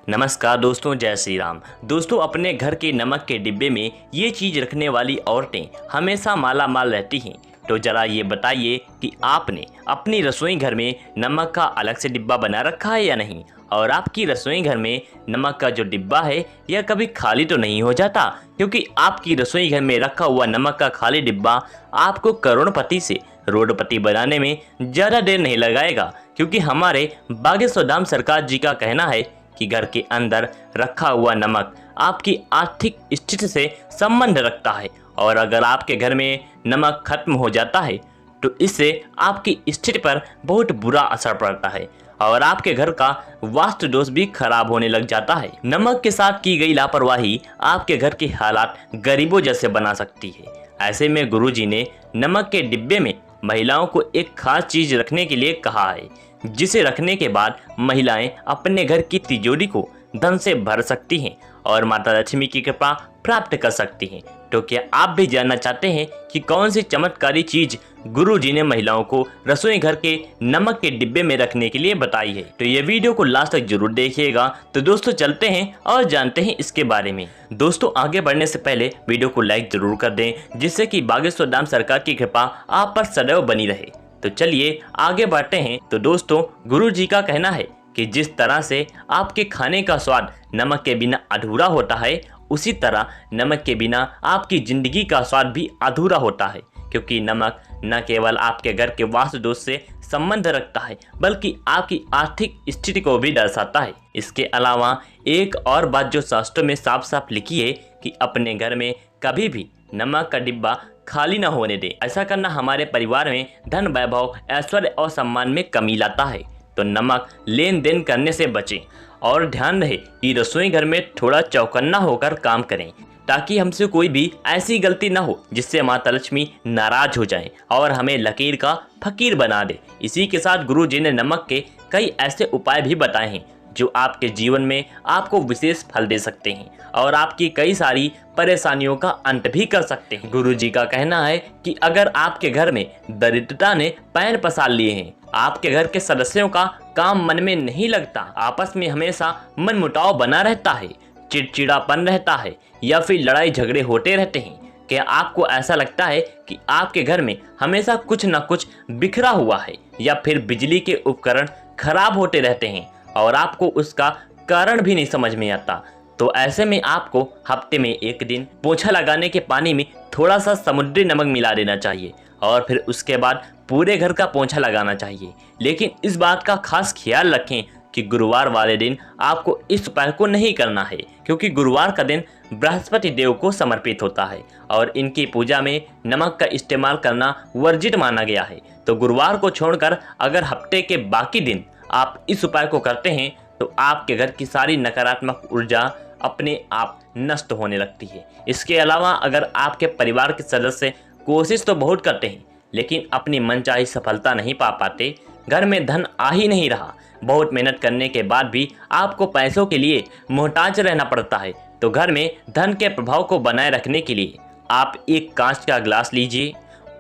नमस्कार दोस्तों, जय श्री राम। दोस्तों, अपने घर के नमक के डिब्बे में ये चीज़ रखने वाली औरतें हमेशा माला माल रहती हैं। तो ज़रा ये बताइए कि आपने अपनी रसोई घर में नमक का अलग से डिब्बा बना रखा है या नहीं। और आपकी रसोई घर में नमक का जो डिब्बा है यह कभी खाली तो नहीं हो जाता, क्योंकि आपकी रसोई घर में रखा हुआ नमक का खाली डिब्बा आपको करोड़पति से रोडपति बनाने में ज़्यादा देर नहीं लगाएगा। क्योंकि हमारे बागेश्वर धाम सरकार जी का कहना है कि घर के अंदर रखा हुआ नमक आपकी आर्थिक स्थिति से संबंध रखता है, और अगर आपके घर में नमक खत्म हो जाता है तो इससे आपकी स्थिति पर बहुत बुरा असर पड़ता है और आपके घर का वास्तु दोष भी खराब होने लग जाता है। नमक के साथ की गई लापरवाही आपके घर के हालात गरीबों जैसे बना सकती है। ऐसे में गुरुजी ने नमक के डिब्बे में महिलाओं को एक खास चीज रखने के लिए कहा है, जिसे रखने के बाद महिलाएं अपने घर की तिजोरी को धन से भर सकती हैं और माता लक्ष्मी की कृपा प्राप्त कर सकती हैं। तो क्या आप भी जानना चाहते हैं कि कौन सी चमत्कारी चीज गुरुजी ने महिलाओं को रसोई घर के नमक के डिब्बे में रखने के लिए बताई है? तो ये वीडियो को लास्ट तक जरूर देखिएगा। तो दोस्तों, चलते हैं और जानते हैं इसके बारे में। दोस्तों, आगे बढ़ने से पहले वीडियो को लाइक जरूर कर दें, जिससे कि बागेश्वर धाम सरकार की कृपा आप पर सदैव बनी रहे। तो चलिए आगे बढ़ते हैं। तो दोस्तों, गुरुजी का कहना है कि जिस तरह से आपके खाने का स्वाद नमक के बिना अधूरा होता है, उसी तरह नमक के बिना आपकी जिंदगी का स्वाद भी अधूरा होता है। क्योंकि नमक न केवल आपके घर के वास्तु दोष से संबंध रखता है, बल्कि आपकी आर्थिक स्थिति को भी दर्शाता है। इसके अलावा एक और बात जो शास्त्रों में साफ साफ लिखी है कि अपने घर में कभी भी नमक का डिब्बा खाली न होने दें। ऐसा करना हमारे परिवार में धन, वैभव, ऐश्वर्य और सम्मान में कमी लाता है। तो नमक लेन देन करने से बचें और ध्यान रहे कि रसोई घर में थोड़ा चौकन्ना होकर काम करें, ताकि हमसे कोई भी ऐसी गलती ना हो जिससे माता लक्ष्मी नाराज हो जाएं और हमें लकीर का फकीर बना दे। इसी के साथ गुरुजी ने नमक के कई ऐसे उपाय भी बताए हैं जो आपके जीवन में आपको विशेष फल दे सकते हैं और आपकी कई सारी परेशानियों का अंत भी कर सकते हैं। गुरुजी का कहना है कि अगर आपके घर में दरिद्रता ने पैर पसार लिए हैं, आपके घर के सदस्यों का काम मन में नहीं लगता, आपस में हमेशा मनमुटाव बना रहता है, चिड़चिड़ापन रहता है या फिर लड़ाई झगड़े होते रहते हैं, क्या आपको ऐसा लगता है कि आपके घर में हमेशा कुछ न कुछ बिखरा हुआ है या फिर बिजली के उपकरण खराब होते रहते हैं और आपको उसका कारण भी नहीं समझ में आता? तो ऐसे में आपको हफ्ते में एक दिन पोछा लगाने के पानी में थोड़ा सा समुद्री नमक मिला देना चाहिए और फिर उसके बाद पूरे घर का पोछा लगाना चाहिए। लेकिन इस बात का खास ख्याल रखें कि गुरुवार वाले दिन आपको इस उपाय को नहीं करना है, क्योंकि गुरुवार का दिन बृहस्पति देव को समर्पित होता है और इनकी पूजा में नमक का इस्तेमाल करना वर्जित माना गया है। तो गुरुवार को छोड़कर अगर हफ्ते के बाकी दिन आप इस उपाय को करते हैं तो आपके घर की सारी नकारात्मक ऊर्जा अपने आप नष्ट होने लगती है। इसके अलावा अगर आपके परिवार के सदस्य कोशिश तो बहुत करते हैं लेकिन अपनी मनचाही सफलता नहीं पा पाते, घर में धन आ ही नहीं रहा, बहुत मेहनत करने के बाद भी आपको पैसों के लिए मोहताज रहना पड़ता है, तो घर में धन के प्रभाव को बनाए रखने के लिए आप एक कांच का ग्लास लीजिए,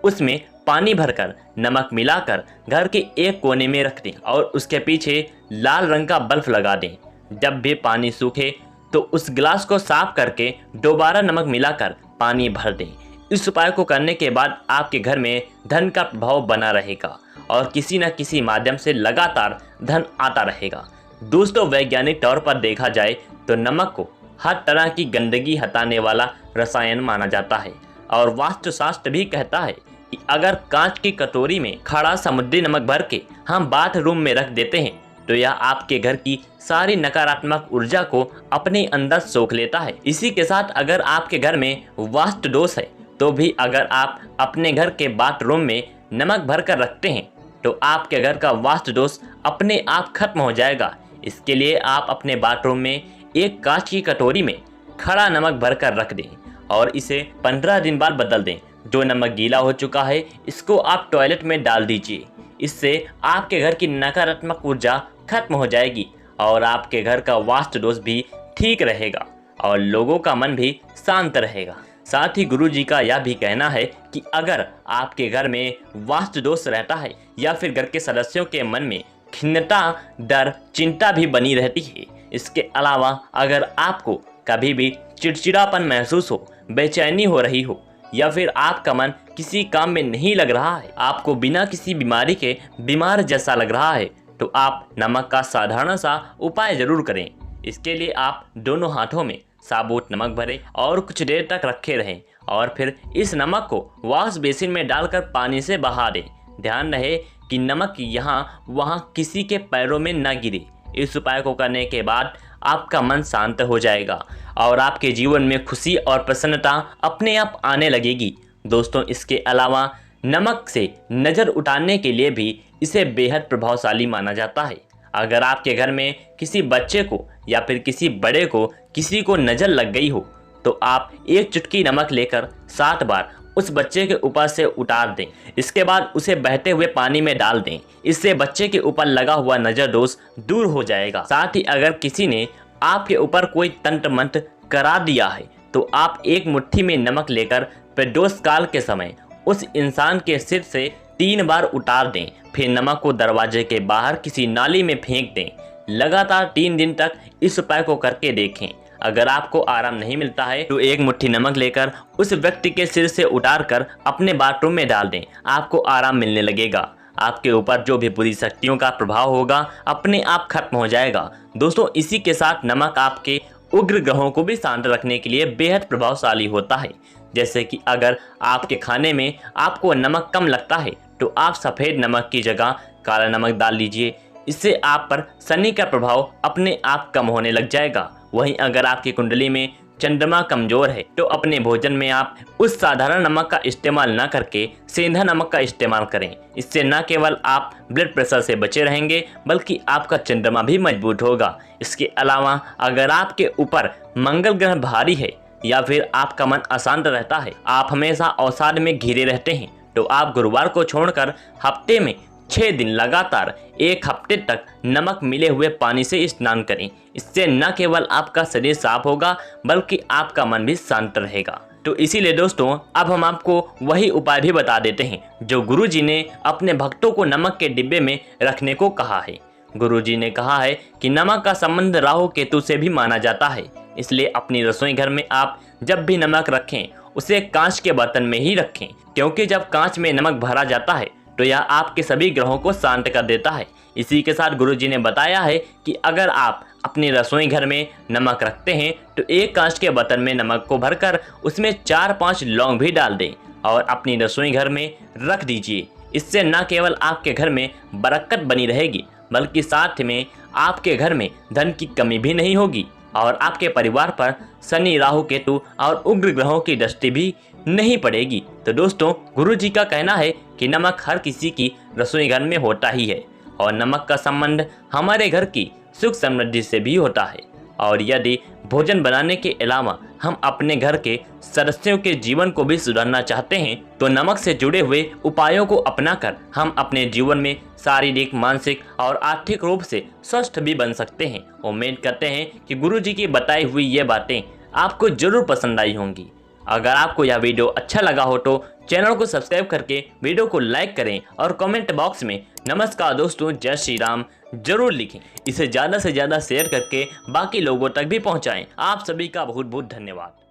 उसमें पानी भरकर नमक मिलाकर घर के एक कोने में रख दें और उसके पीछे लाल रंग का बल्ब लगा दें। जब भी पानी सूखे तो उस ग्लास को साफ करके दोबारा नमक मिलाकर पानी भर दें। इस उपाय को करने के बाद आपके घर में धन का प्रभाव बना रहेगा और किसी न किसी माध्यम से लगातार धन आता रहेगा। दोस्तों, वैज्ञानिक तौर पर देखा जाए तो नमक को हर तरह की गंदगी हटाने वाला रसायन माना जाता है और वास्तुशास्त्र भी कहता है कि अगर कांच की कटोरी में खड़ा समुद्री नमक भर के हम बाथरूम में रख देते हैं तो यह आपके घर की सारी नकारात्मक ऊर्जा को अपने अंदर सोख लेता है। इसी के साथ अगर आपके घर में वास्तु दोष है तो भी अगर आप अपने घर के बाथरूम में नमक भर कर रखते हैं तो आपके घर का वास्तु दोष अपने आप खत्म हो जाएगा। इसके लिए आप अपने बाथरूम में एक कांच की कटोरी में खड़ा नमक भर कर रख दें और इसे 15 दिन बाद बदल दें। जो नमक गीला हो चुका है इसको आप टॉयलेट में डाल दीजिए। इससे आपके घर की नकारात्मक ऊर्जा खत्म हो जाएगी और आपके घर का वास्तु दोष भी ठीक रहेगा और लोगों का मन भी शांत रहेगा। साथ ही गुरुजी का यह भी कहना है कि अगर आपके घर में वास्तु दोष रहता है या फिर घर के सदस्यों के मन में खिन्नता, डर, चिंता भी बनी रहती है इसके अलावा अगर आपको कभी भी चिड़चिड़ापन महसूस हो, बेचैनी हो रही हो या फिर आपका मन किसी काम में नहीं लग रहा है, आपको बिना किसी बीमारी के बीमार जैसा लग रहा है, तो आप नमक का साधारण सा उपाय ज़रूर करें। इसके लिए आप दोनों हाथों में साबुत नमक भरें और कुछ देर तक रखे रहें और फिर इस नमक को वॉश बेसिन में डालकर पानी से बहा दें। ध्यान रहे कि नमक यहाँ वहाँ किसी के पैरों में न गिरे। इस उपाय को करने के बाद आपका मन शांत हो जाएगा और आपके जीवन में खुशी और प्रसन्नता अपने आप आने लगेगी। दोस्तों, इसके अलावा नमक से नज़र उतारने के लिए भी इसे बेहद प्रभावशाली माना जाता है। अगर आपके घर में किसी बच्चे को या फिर किसी बड़े को किसी को नज़र लग गई हो, तो आप एक चुटकी नमक लेकर 7 बार उस बच्चे के ऊपर से उतार दें। इसके बाद उसे बहते हुए पानी में डाल दें। इससे बच्चे के ऊपर लगा हुआ नज़र दोष दूर हो जाएगा। साथ ही अगर किसी ने आपके ऊपर कोई तंत्र मंत्र करा दिया है, तो आप एक मुट्ठी में नमक लेकर प्रदोष काल के समय उस इंसान के सिर से 3 बार उतार दें। फिर नमक को दरवाजे के बाहर किसी नाली में फेंक दें। लगातार 3 दिन तक इस उपाय को करके देखें। अगर आपको आराम नहीं मिलता है तो एक मुट्ठी नमक लेकर उस व्यक्ति के सिर से उतारकर अपने बाथरूम में डाल दें। आपको आराम मिलने लगेगा। आपके ऊपर जो भी बुरी शक्तियों का प्रभाव होगा अपने आप खत्म हो जाएगा। दोस्तों, इसी के साथ नमक आपके उग्र ग्रहों को भी शांत रखने के लिए बेहद प्रभावशाली होता है। जैसे कि अगर आपके खाने में आपको नमक कम लगता है तो आप सफ़ेद नमक की जगह काला नमक डाल लीजिए। इससे आप पर शनि का प्रभाव अपने आप कम होने लग जाएगा। वहीं अगर आपकी कुंडली में चंद्रमा कमजोर है तो अपने भोजन में आप उस साधारण नमक का इस्तेमाल न करके सेंधा नमक का इस्तेमाल करें। इससे न केवल आप ब्लड प्रेशर से बचे रहेंगे बल्कि आपका चंद्रमा भी मजबूत होगा। इसके अलावा अगर आपके ऊपर मंगल ग्रह भारी है या फिर आपका मन अशांत रहता है, आप हमेशा अवसाद में घिरे रहते हैं, तो आप गुरुवार को छोड़कर हफ्ते में 6 दिन लगातार 1 हफ्ते तक नमक मिले हुए पानी से स्नान करें। इससे न केवल आपका शरीर साफ होगा बल्कि आपका मन भी शांत रहेगा। तो इसीलिए दोस्तों, अब हम आपको वही उपाय भी बता देते हैं जो गुरुजी ने अपने भक्तों को नमक के डिब्बे में रखने को कहा है। गुरुजी ने कहा है कि नमक का संबंध राहु केतु से भी माना जाता है। इसलिए अपनी रसोई घर में आप जब भी नमक रखें उसे कांच के बर्तन में ही रखें, क्योंकि जब कांच में नमक भरा जाता है तो यह आपके सभी ग्रहों को शांत कर देता है। इसी के साथ गुरुजी ने बताया है कि अगर आप अपने रसोई घर में नमक रखते हैं तो एक कांच के बर्तन में नमक को भरकर उसमें 4-5 लौंग भी डाल दें और अपनी रसोई घर में रख दीजिए। इससे न केवल आपके घर में बरकत बनी रहेगी बल्कि साथ में आपके घर में धन की कमी भी नहीं होगी और आपके परिवार पर शनि, राहु, केतु और उग्र ग्रहों की दृष्टि भी नहीं पड़ेगी। तो दोस्तों, गुरुजी का कहना है कि नमक हर किसी की रसोई घर में होता ही है और नमक का संबंध हमारे घर की सुख समृद्धि से भी होता है। और यदि भोजन बनाने के अलावा हम अपने घर के सदस्यों के जीवन को भी सुधारना चाहते हैं तो नमक से जुड़े हुए उपायों को अपनाकर हम अपने जीवन में शारीरिक, मानसिक और आर्थिक रूप से स्वस्थ भी बन सकते हैं। उम्मीद करते हैं कि गुरुजी की बताई हुई ये बातें आपको जरूर पसंद आई होंगी। अगर आपको यह वीडियो अच्छा लगा हो तो चैनल को सब्सक्राइब करके वीडियो को लाइक करें और कमेंट बॉक्स में नमस्कार दोस्तों, जय श्री राम जरूर लिखें। इसे ज़्यादा से ज़्यादा शेयर करके बाकी लोगों तक भी पहुंचाएं। आप सभी का बहुत बहुत धन्यवाद।